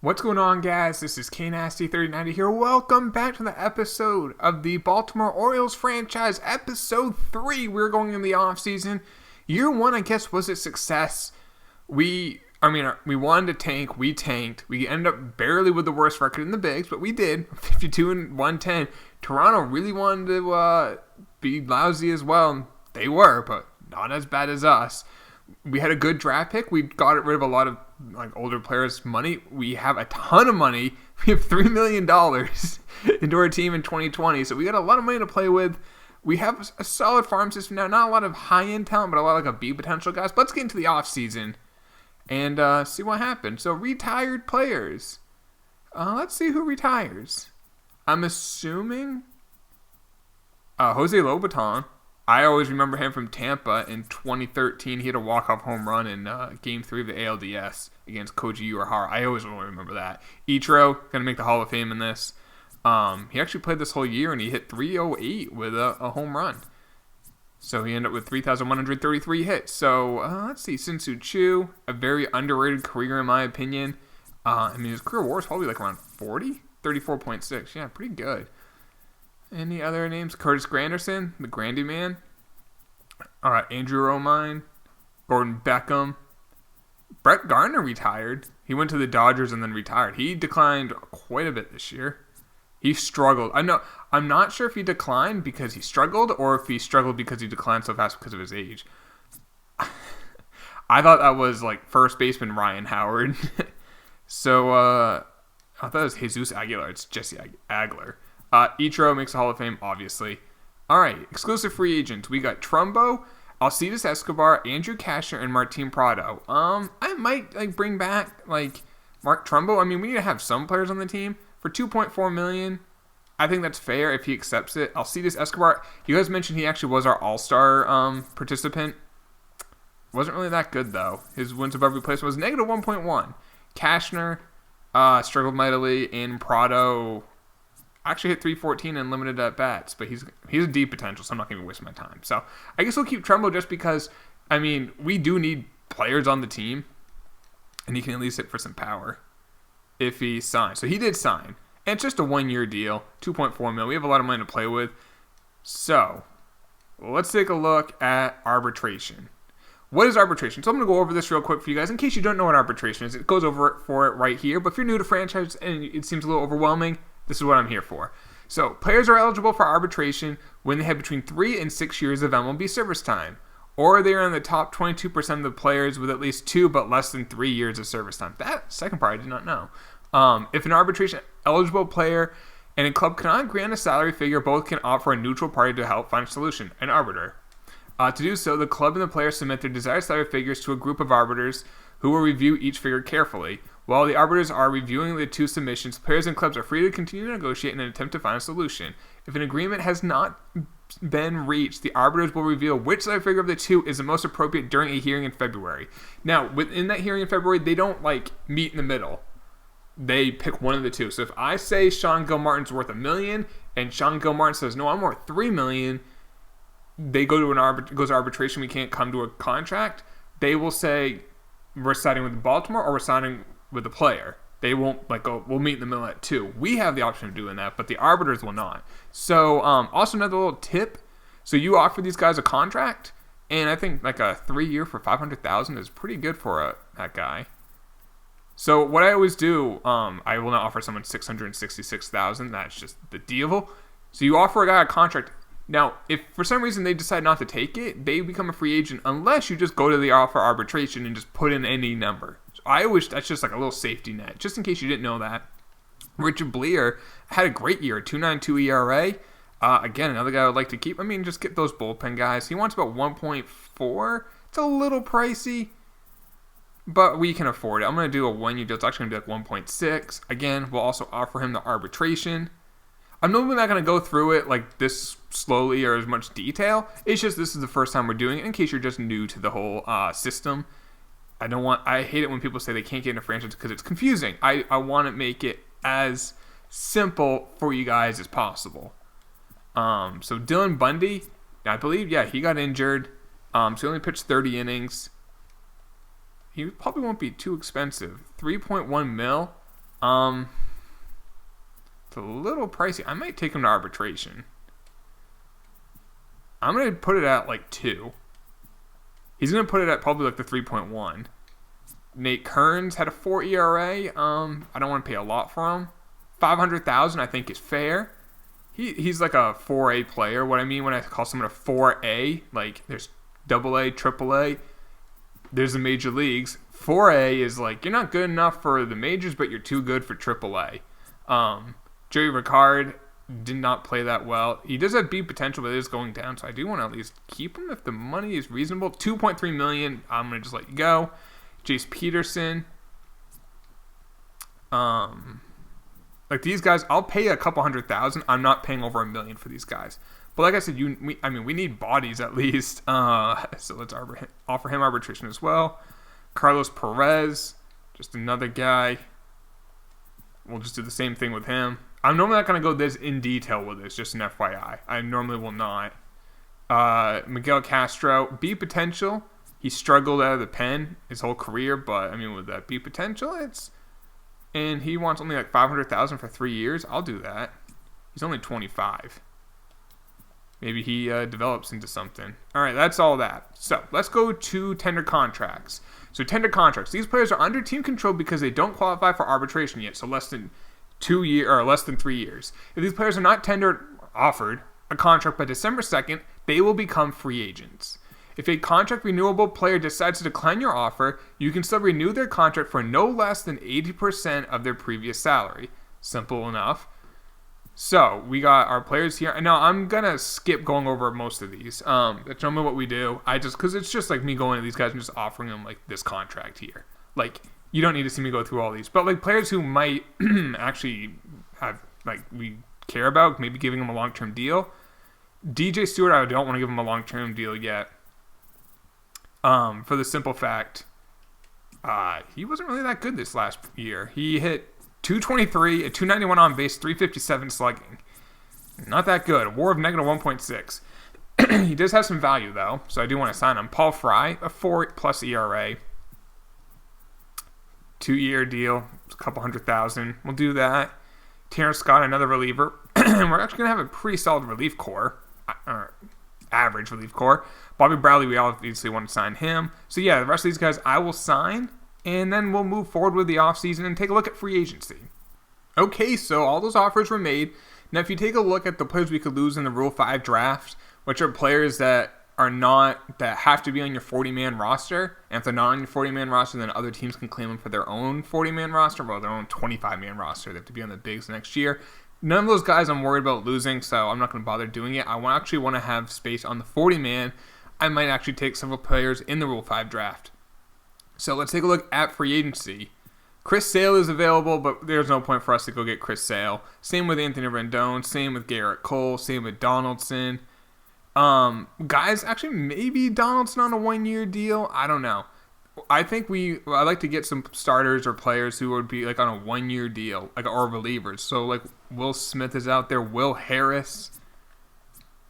What's going on, guys? This is KNasty3090 here. Welcome back to the episode of the Baltimore Orioles franchise, episode 3. We're going in the offseason. Year 1, I guess, was a success. We wanted to tank. We tanked. We ended up barely with the worst record in the bigs, but we did. 52-110. Toronto really wanted to be lousy as well. They were, but not as bad as us. We had a good draft pick. We got rid of a lot of older players' money. We have a ton of money. We have $3 million into our team in 2020. So we got a lot of money to play with. We have a solid farm system now. Not a lot of high-end talent, but a lot of a B potential guys. But let's get into the offseason and see what happens. So retired players. Let's see who retires. I'm assuming Jose Lobaton. I always remember him from Tampa in 2013. He had a walk-off home run in Game 3 of the ALDS against Koji Uehara. I always remember that. Ichiro, going to make the Hall of Fame in this. He actually played this whole year, and he hit 308 with a home run. So he ended up with 3,133 hits. So let's see. Sin-Soo Choo, a very underrated career in my opinion. His career WAR is probably around 40? 34.6. Yeah, pretty good. Any other names? Curtis Granderson, the Grandy man. All right, Andrew Romine, Gordon Beckham. Brett Gardner retired. He went to the Dodgers and then retired. He declined quite a bit this year. He struggled. I'm not sure if he declined because he struggled or if he struggled because he declined so fast because of his age. I thought that was first baseman Ryan Howard. So I thought it was Jesus Aguilar. It's Jesse Aguilar. Ichiro makes the Hall of Fame, obviously. All right, exclusive free agents. We got Trumbo, Alcides Escobar, Andrew Cashner, and Martin Prado. I might bring back Mark Trumbo. We need to have some players on the team for $2.4 million. I think that's fair if he accepts it. Alcides Escobar. You guys mentioned he actually was our All-Star participant. Wasn't really that good though. His wins above replacement was negative 1.1. Cashner struggled mightily, and Prado actually hit 314 and limited at bats, but he's a deep potential, so I'm not going to waste my time. So I guess we'll keep Trumbo just because, we do need players on the team, and he can at least hit for some power if he signs. So he did sign, and it's just a one-year deal, $2.4 million. We have a lot of money to play with. So let's take a look at arbitration. What is arbitration? So I'm going to go over this real quick for you guys in case you don't know what arbitration is. It goes over for it right here, but if you're new to franchise and it seems a little overwhelming, this is what I'm here for. So, players are eligible for arbitration when they have between 3 and 6 years of MLB service time, or they are in the top 22% of the players with at least 2 but less than 3 years of service time. That second part I did not know. If an arbitration eligible player and a club cannot agree on a salary figure, both can offer a neutral party to help find a solution, an arbiter. To do so, the club and the player submit their desired salary figures to a group of arbiters who will review each figure carefully. While the arbiters are reviewing the two submissions, players and clubs are free to continue to negotiate in an attempt to find a solution. If an agreement has not been reached, the arbiters will reveal which salary figure of the two is the most appropriate during a hearing in February. Now, within that hearing in February, they don't meet in the middle. They pick one of the two. So if I say Sean Gilmartin's worth $1 million and Sean Gilmartin says, no, I'm worth $3 million, they go to goes to arbitration, we can't come to a contract, they will say we're siding with Baltimore or we're siding with the player. They won't we'll meet in the middle at 2. We have the option of doing that, but the arbiters will not. So also another little tip. So you offer these guys a contract, and I think a 3-year for $500,000 is pretty good for that guy. So what I always do, I will not offer someone $666,000. That's just the deal. So you offer a guy a contract. Now, if for some reason they decide not to take it, they become a free agent unless you just go to the offer arbitration and just put in any number. So that's just a little safety net, just in case you didn't know that. Richard Bleer had a great year, 2.92 ERA. Again, another guy I would like to keep. Just get those bullpen guys. He wants about 1.4. It's a little pricey, but we can afford it. I'm going to do a 1-year deal. It's actually going to be 1.6. Again, we'll also offer him the arbitration. I'm normally not going to go through it this slowly or as much detail. It's just this is the first time we're doing it in case you're just new to the whole system. I hate it when people say they can't get into franchise because it's confusing. I want to make it as simple for you guys as possible. So Dylan Bundy, I believe, he got injured. So he only pitched 30 innings. He probably won't be too expensive. $3.1 million. It's a little pricey. I might take him to arbitration. I'm going to put it at like 2. He's going to put it at probably like the 3.1. Nate Kearns had a 4 ERA. I don't want to pay a lot for him. $500,000 I think is fair. He's like a 4A player. What I mean when I call someone a 4A, like there's AA, AAA. There's the major leagues. 4A is like you're not good enough for the majors, but you're too good for AAA. Joey Ricard did not play that well. He does have beat potential, but it is going down, so I do want to at least keep him if the money is reasonable. $2.3 million. I'm gonna just let you go. Jace Peterson. Like these guys, I'll pay a couple $100,000. I'm not paying over $1 million for these guys. But like I said, we need bodies at least. So let's offer him arbitration as well. Carlos Perez, just another guy. We'll just do the same thing with him. I'm normally not going to go this in detail with this, just an FYI. I normally will not. Miguel Castro, B potential. He struggled out of the pen his whole career, but I mean, with that B potential, and he wants only like $500,000 for 3 years. I'll do that. He's only 25. Maybe he develops into something. All right, that's all that. So let's go to tender contracts. So tender contracts. These players are under team control because they don't qualify for arbitration yet. So less than 2 years or less than 3 years. If these players are not offered a contract by December 2nd, they will become free agents. If a contract renewable player decides to decline your offer, you can still renew their contract for no less than 80% of their previous salary. Simple enough. So, we got our players here. And now, I'm going to skip going over most of these. That's normally what we do. Because it's just like me going to these guys and just offering them, like, this contract here. Like, you don't need to see me go through all these. But, like, players who might actually have, like, we care about, maybe giving them a long-term deal. DJ Stewart, I don't want to give him a long-term deal yet. For the simple fact, he wasn't really that good this last year. He hit .223, a .291 on base, .357 slugging. Not that good. A WAR of negative 1.6. He does have some value, though, so I do want to sign him. Paul Fry, a 4+ ERA. 2-year deal, a couple $100,000. We'll do that. Terrence Scott, another reliever. We're actually going to have a pretty solid relief core. Average relief core. Bobby Bradley, we obviously want to sign him. So yeah, the rest of these guys I will sign, and then we'll move forward with the offseason and take a look at free agency. Okay, so all those offers were made. Now if you take a look at the players we could lose in the Rule 5 draft, which are players that have to be on your 40-man roster, and if they're not on your 40-man roster, then other teams can claim them for their own 40-man roster, or their own 25-man roster. They have to be on the bigs next year. None of those guys I'm worried about losing, so I'm not going to bother doing it. I actually want to have space on the 40-man. I might actually take several players in the Rule 5 draft. So let's take a look at free agency. Chris Sale is available, but there's no point for us to go get Chris Sale. Same with Anthony Rendon, same with Garrett Cole, same with Donaldson. Guys, actually maybe Donaldson on a 1-year deal. I don't know. I think I'd like to get some starters or players who would be like on a 1-year deal, like or relievers. So like Will Smith is out there, Will Harris.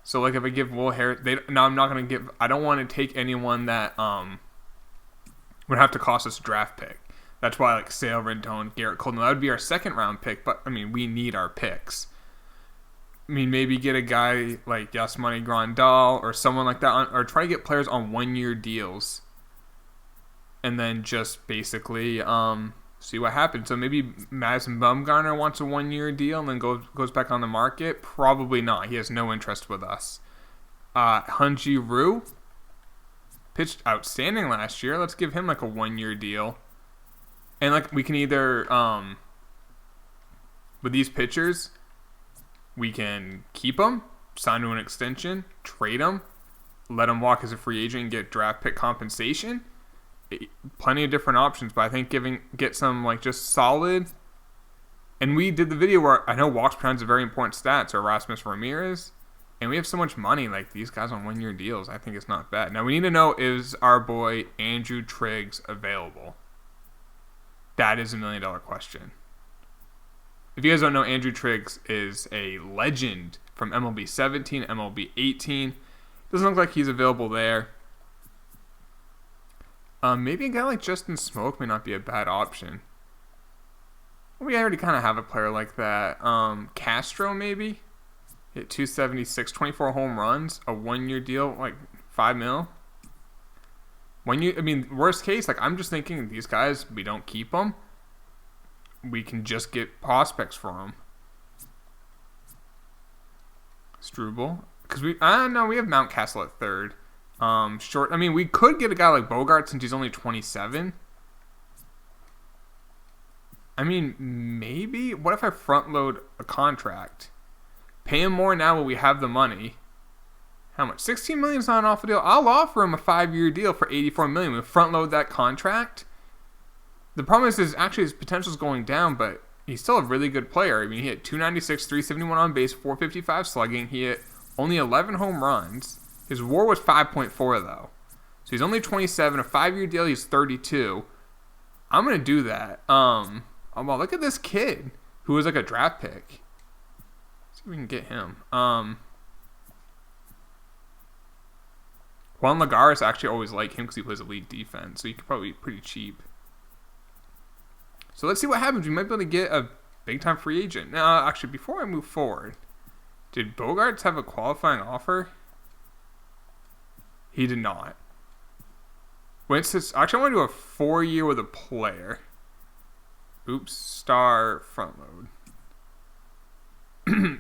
So like if I give Will Harris, I'm not gonna give. I don't want to take anyone that would have to cost us a draft pick. That's why like Sale, Rendon, Garrett Cole. That would be our 2nd round pick, but I mean we need our picks. I mean maybe get a guy like Yasmani Grandal or someone like that, or try to get players on 1-year deals. And then just basically see what happens. So maybe Madison Bumgarner wants a 1-year deal and then goes back on the market. Probably not. He has no interest with us. Hyun-Jin Ryu pitched outstanding last year. Let's give him like a 1-year deal. And like we can either with these pitchers, we can keep them, sign to an extension, trade them, let them walk as a free agent and get draft pick compensation. Plenty of different options, but I think get some like just solid. And we did the video where I know walks per is a very important stat, so Erasmus Ramirez, and we have so much money, like these guys on 1-year deals. I think it's not bad. Now we need to know, is our boy Andrew Triggs available? That is $1 million question. If you guys don't know, Andrew Triggs is a legend from MLB 17, MLB 18. Doesn't look like he's available there. Maybe a guy like Justin Smoke may not be a bad option. We already kind of have a player like that. Castro, maybe? Hit 276, 24 home runs, a 1-year deal, like $5 million. Worst case, like I'm just thinking these guys, we don't keep them. We can just get prospects for them. Struble, because we have Mountcastle at third. Short. I mean, we could get a guy like Bogart since he's only 27. I mean, maybe. What if I front load a contract? Pay him more now while we have the money. How much? $16 million is not an awful deal. I'll offer him a 5-year deal for $84 million. We front load that contract. The problem is actually his potential is going down, but he's still a really good player. I mean, he hit 296, 371 on base, 455 slugging. He hit only 11 home runs. His WAR was 5.4 though. So he's only 27. A 5-year deal, he's 32. I'm gonna do that. Well, look at this kid who was like a draft pick. Let's see if we can get him. Juan Lagares actually always like him because he plays elite defense, so he could probably be pretty cheap. So let's see what happens. We might be able to get a big-time free agent. Now, actually, before I move forward, did Bogarts have a qualifying offer? He did not. Actually, I want to do a 4-year with a player. Oops, star front load.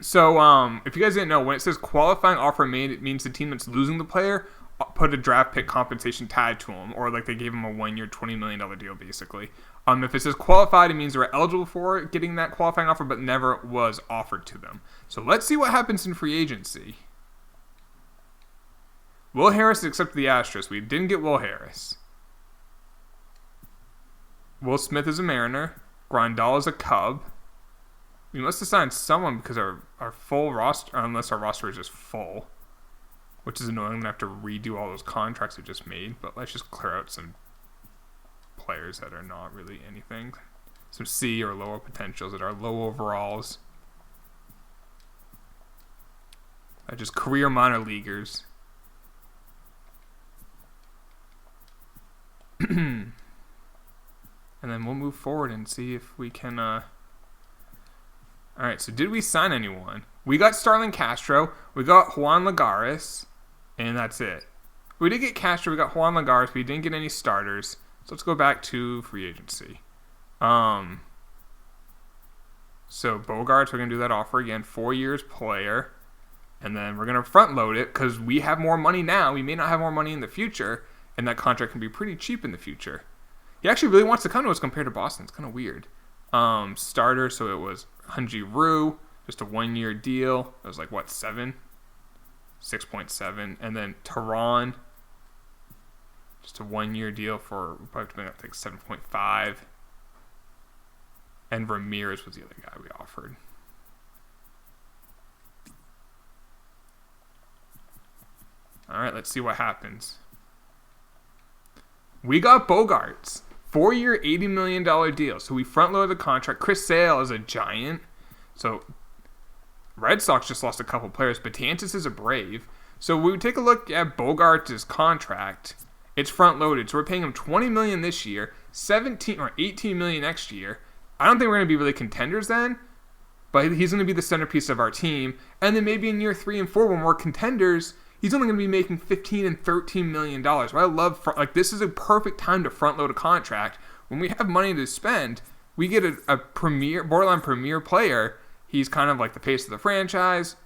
So, if you guys didn't know, when it says qualifying offer made, it means the team that's losing the player put a draft pick compensation tied to him, or like they gave him a 1-year, $20 million deal, basically. If it says qualified, it means they're eligible for getting that qualifying offer, but never was offered to them. So let's see what happens in free agency. Will Harris accepted the Astros. We didn't get Will Harris. Will Smith is a Mariner. Grandal is a Cub. We must have signed someone because our full roster, unless our roster is just full, which is annoying. I'm going to have to redo all those contracts we just made, but let's just clear out some players that are not really anything. Some C or lower potentials that are low overalls. Just career minor leaguers. And then we'll move forward and see if we can... Alright, so did we sign anyone? We got Starlin Castro. We got Juan Lagares. And that's it. We did get Castro. We got Juan Lagares. We didn't get any starters. So let's go back to free agency. So Bogarts, we're going to do that offer again. 4 years player. And then we're going to front load it because we have more money now. We may not have more money in the future. And that contract can be pretty cheap in the future. He actually really wants to come to us compared to Boston. It's kind of weird. Starter, so it was Hunji Rue. Just a 1-year deal. It was like, what, 7? 6.7. And then Tehran. Just a 1-year deal for probably I think 7.5. And Ramirez was the other guy we offered. All right, let's see what happens. We got Bogarts. 4-year, $80 million deal. So we front-loaded the contract. Chris Sale is a Giant. So Red Sox just lost a couple players. Betances is a Brave. So we would take a look at Bogarts' contract. It's front-loaded. So we're paying him $20 million this year, $17 or $18 million next year. I don't think we're going to be really contenders then, but he's going to be the centerpiece of our team. And then maybe in year 3 and 4 when we're contenders, he's only going to be making $15 and $13 million. Well, I love this is a perfect time to front load a contract. When we have money to spend, we get a borderline premier player. He's kind of like the face of the franchise,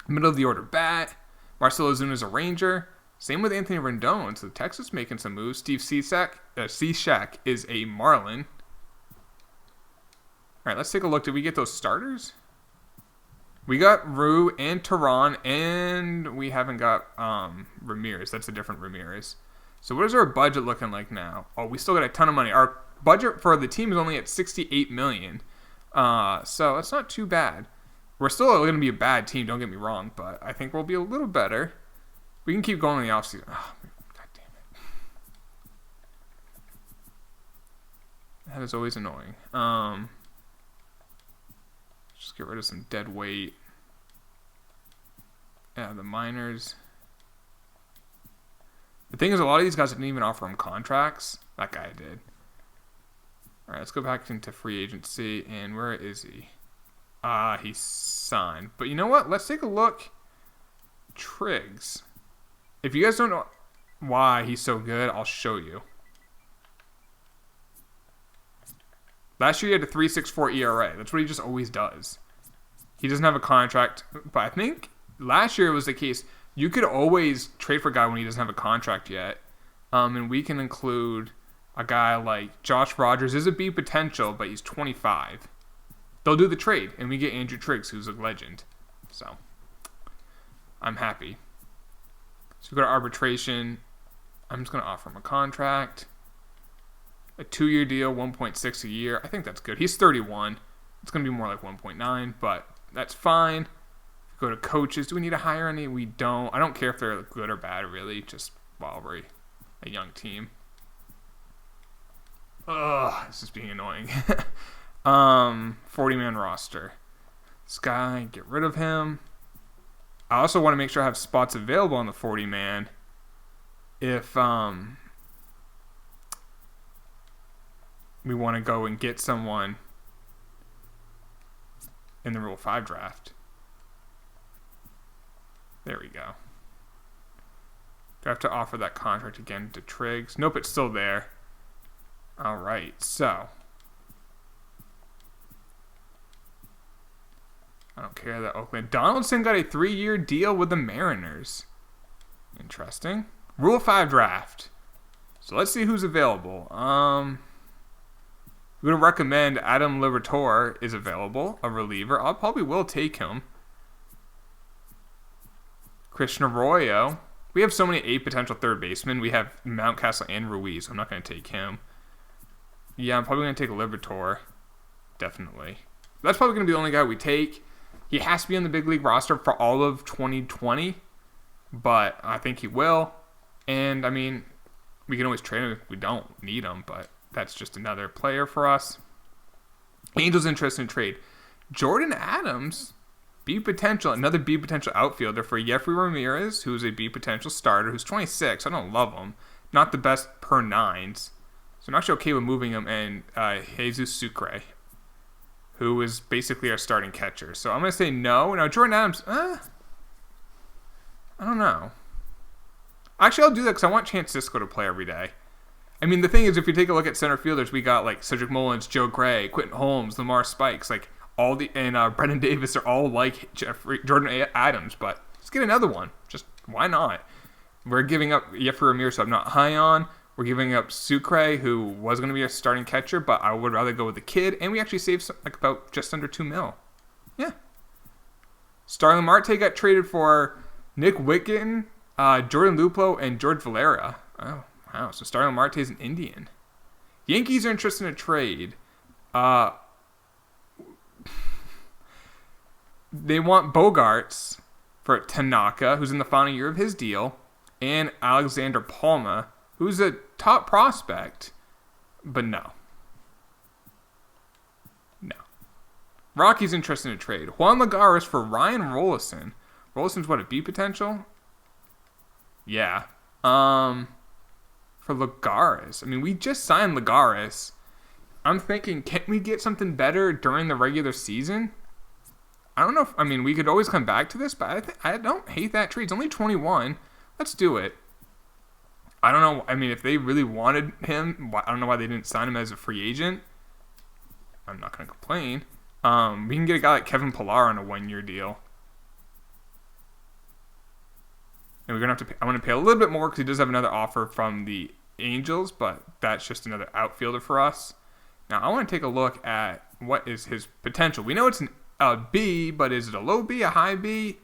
middle of the order bat. Marcelo Zuna's a Ranger. Same with Anthony Rendon. So Texas making some moves. Steve Cishek is a Marlin. All right, let's take a look. Did we get those starters? We got Rue and Tehran, and we haven't got Ramirez. That's a different Ramirez. So what is our budget looking like now? Oh, we still got a ton of money. Our budget for the team is only at $68 million. So that's not too bad. We're still going to be a bad team, don't get me wrong, but I think we'll be a little better. We can keep going in the offseason. Oh, God damn it. That is always annoying. Just get rid of some dead weight. Yeah, the minors. The thing is, a lot of these guys didn't even offer him contracts. That guy did. All right, let's go back into free agency. And where is he? He signed. But you know what? Let's take a look. Triggs. If you guys don't know why he's so good, I'll show you. Last year he had a 3.64 ERA. That's what he just always does. He doesn't have a contract, but I think last year it was the case. You could always trade for a guy when he doesn't have a contract yet. And we can include a guy like Josh Rogers. Is a B potential, but he's 25. They'll do the trade, and we get Andrew Triggs, who's a legend. So, I'm happy. So we go to arbitration. I'm just going to offer him a contract. A 2-year deal, 1.6 a year. I think that's good. He's 31. It's going to be more like 1.9, but that's fine. Go to coaches. Do we need to hire any? We don't. I don't care if they're good or bad, really. Just while we're a young team. Ugh, this is being annoying. 40-man roster. This guy, get rid of him. I also want to make sure I have spots available on the 40-man. If we want to go and get someone in the Rule 5 draft. There we go. Do I have to offer that contract again to Triggs? Nope, it's still there. All right, so. I don't care that Oakland. Donaldson got a 3-year deal with the Mariners. Interesting. Rule 5 draft. So let's see who's available. I'm going to recommend Adam Liberatore is available, a reliever. I probably will take him. Christian Arroyo. We have so many 8 potential third basemen. We have Mountcastle and Ruiz. So I'm not going to take him. Yeah, I'm probably going to take Liberatore. Definitely. That's probably going to be the only guy we take. He has to be on the big league roster for all of 2020. But I think he will. And, I mean, we can always trade him if we don't need him. But that's just another player for us. Angels interested in trade. Jordan Adams, B potential, another B potential outfielder for Jeffrey Ramirez, who's a B potential starter, who's 26. I don't love him. Not the best per nines. So I'm actually okay with moving him. And Jesus Sucre, who is basically our starting catcher. So I'm going to say no. Now, Jordan Adams, I don't know. Actually, I'll do that because I want Chance Sisco to play every day. I mean, the thing is, if you take a look at center fielders, we got like Cedric Mullins, Joe Gray, Quentin Holmes, Lamar Spikes, like all the, and Brendan Davis are all like Jordan Adams. But let's get another one. Just why not? We're giving up Jeffrey Ramirez, so I'm not high on. We're giving up Sucre, who was going to be a starting catcher, but I would rather go with the kid. And we actually saved like about just under $2 million. Yeah. Starling Marte got traded for Nick Wickham, Jordan Luplow, and George Valera. Oh, wow. So Starling Marte is an Indian. Yankees are interested in a trade. They want Bogarts for Tanaka, who's in the final year of his deal, and Alexander Palma, who's a top prospect, but no. No. Rockies interested in a trade. Juan Lagares for Ryan Rollison. Rollison's what, a B potential? Yeah. For Lagares. I mean, we just signed Lagares. I'm thinking, can't we get something better during the regular season? I don't know if, I mean, we could always come back to this, but I don't hate that trade. It's only 21. Let's do it. I don't know. I mean, if they really wanted him, I don't know why they didn't sign him as a free agent. I'm not going to complain. We can get a guy like Kevin Pillar on a 1-year deal. And we're going to have to I'm going to pay a little bit more because he does have another offer from the Angels, but that's just another outfielder for us. Now, I want to take a look at what is his potential. We know it's a B, but is it a low B, a high B?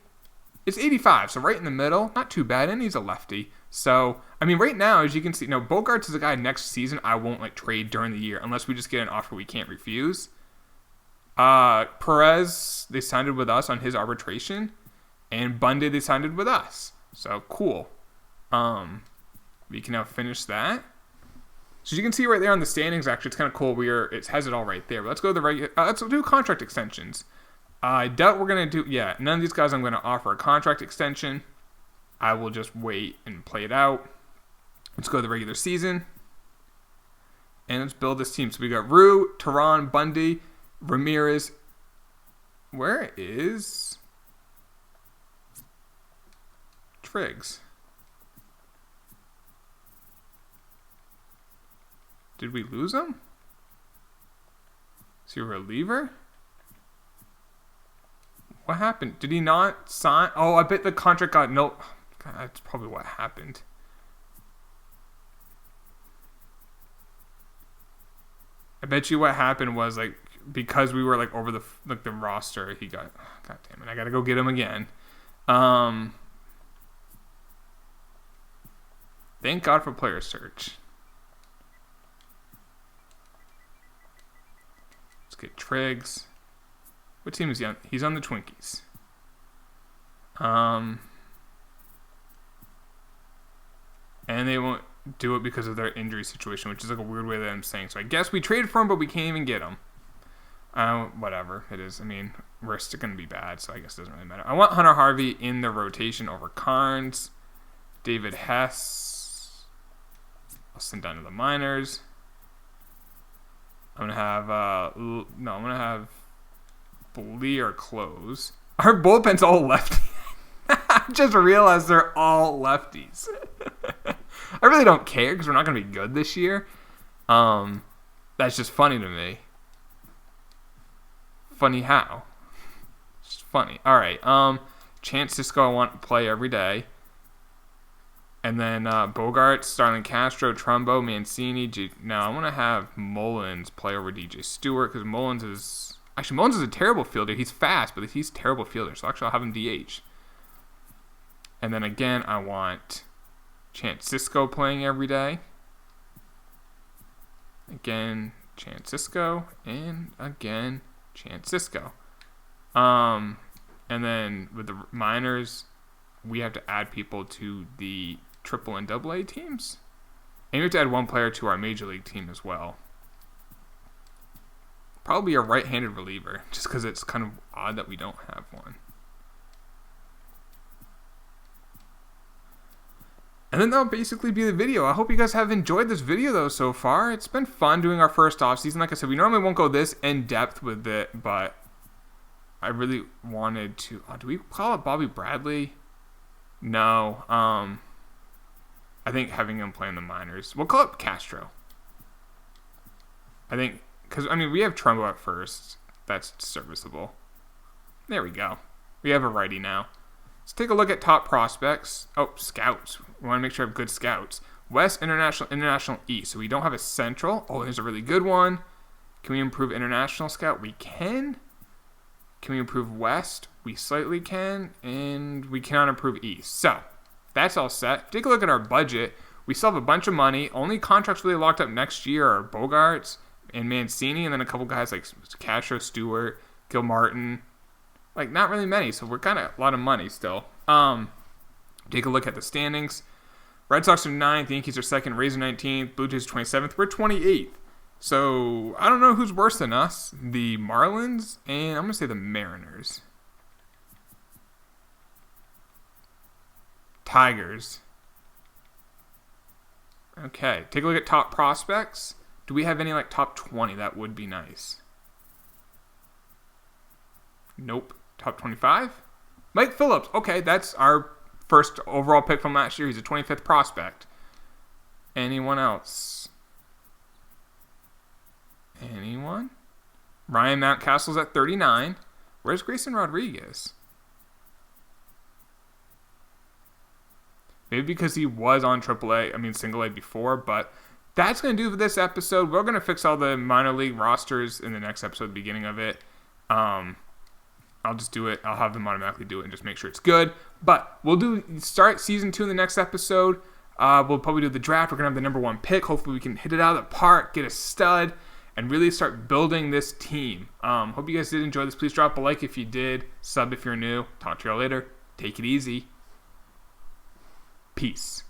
It's 85, so right in the middle. Not too bad, and he's a lefty. So, I mean, right now, as you can see, Bogarts is a guy next season I won't trade during the year unless we just get an offer we can't refuse. Perez, they signed it with us on his arbitration, and Bundy, they signed it with us. So, cool. We can now finish that. So, as you can see right there on the standings, actually, it's kind of cool. It has it all right there. But let's go to the regular. Let's do contract extensions. I doubt we're going to do. Yeah, none of these guys I'm going to offer a contract extension. I will just wait and play it out. Let's go to the regular season. And let's build this team. So we got Rue, Tehran, Bundy, Ramirez. Where is Triggs? Did we lose him? Is he a reliever? What happened? Did he not sign? Oh, I bet the contract got no. God, that's probably what happened. I bet you what happened was like because we were like over the roster, he got. God damn it! I gotta go get him again. Thank God for player search. Let's get Triggs. What team is he on? He's on the Twinkies. And they won't do it because of their injury situation, which is like a weird way that I'm saying. So I guess we traded for him, but we can't even get him. Whatever it is. I mean, we're still going to be bad, so I guess it doesn't really matter. I want Hunter Harvey in the rotation over Carnes. David Hess. I'll send down to the minors. I'm going to have, I'm going to have Bleer close. Our bullpen's all lefty. I just realized they're all lefties. I really don't care because we're not going to be good this year. That's just funny to me. Funny how? It's just funny. All right. Chance Cisco I want to play every day. And then Bogart, Starlin Castro, Trumbo, Mancini. Now I want to have Mullins play over DJ Stewart because Mullins is a terrible fielder. He's fast, but he's a terrible fielder. So actually I'll have him DH. And then again, I want Chance Cisco playing every day. Again, Chance Cisco. And again, Chance Cisco. And then with the minors, we have to add people to the AAA and AA teams. And we have to add one player to our Major League team as well. Probably a right-handed reliever, just because it's kind of odd that we don't have one. And then that'll basically be the video. I hope you guys have enjoyed this video, though, so far. It's been fun doing our first offseason. Like I said, we normally won't go this in-depth with it, but I really wanted to... Oh, do we call it Bobby Bradley? No. I think having him play in the minors. We'll call it Castro. I think... Because, I mean, we have Trumbo at first. That's serviceable. There we go. We have a righty now. Let's take a look at top prospects. Oh, scouts. We want to make sure we have good scouts. West, International, East. So we don't have a Central. Oh, there's a really good one. Can we improve International Scout? We can. Can we improve West? We slightly can. And we cannot improve East. So, that's all set. Take a look at our budget. We still have a bunch of money. Only contracts really locked up next year are Bogarts and Mancini, and then a couple guys like Castro, Stewart, Gil Martin. Like, not really many, so we're kind of a lot of money still. Take a look at the standings. Red Sox are 9th, Yankees are 2nd, Rays are 19th, Blue Jays 27th. We're 28th. So, I don't know who's worse than us. The Marlins, and I'm going to say the Mariners. Tigers. Okay, take a look at top prospects. Do we have any, like, top 20? That would be nice. Nope. Top 25? Mike Phillips. Okay, that's our first overall pick from last year. He's a 25th prospect. Anyone else? Anyone? Ryan Mountcastle's at 39. Where's Grayson Rodriguez? Maybe because he was on Single A before, but that's going to do for this episode. We're going to fix all the minor league rosters in the next episode, the beginning of it. I'll just do it. I'll have them automatically do it and just make sure it's good. But we'll start season 2 in the next episode. We'll probably do the draft. We're going to have the number 1 pick. Hopefully we can hit it out of the park, get a stud, and really start building this team. Hope you guys did enjoy this. Please drop a like if you did. Sub if you're new. Talk to y'all later. Take it easy. Peace.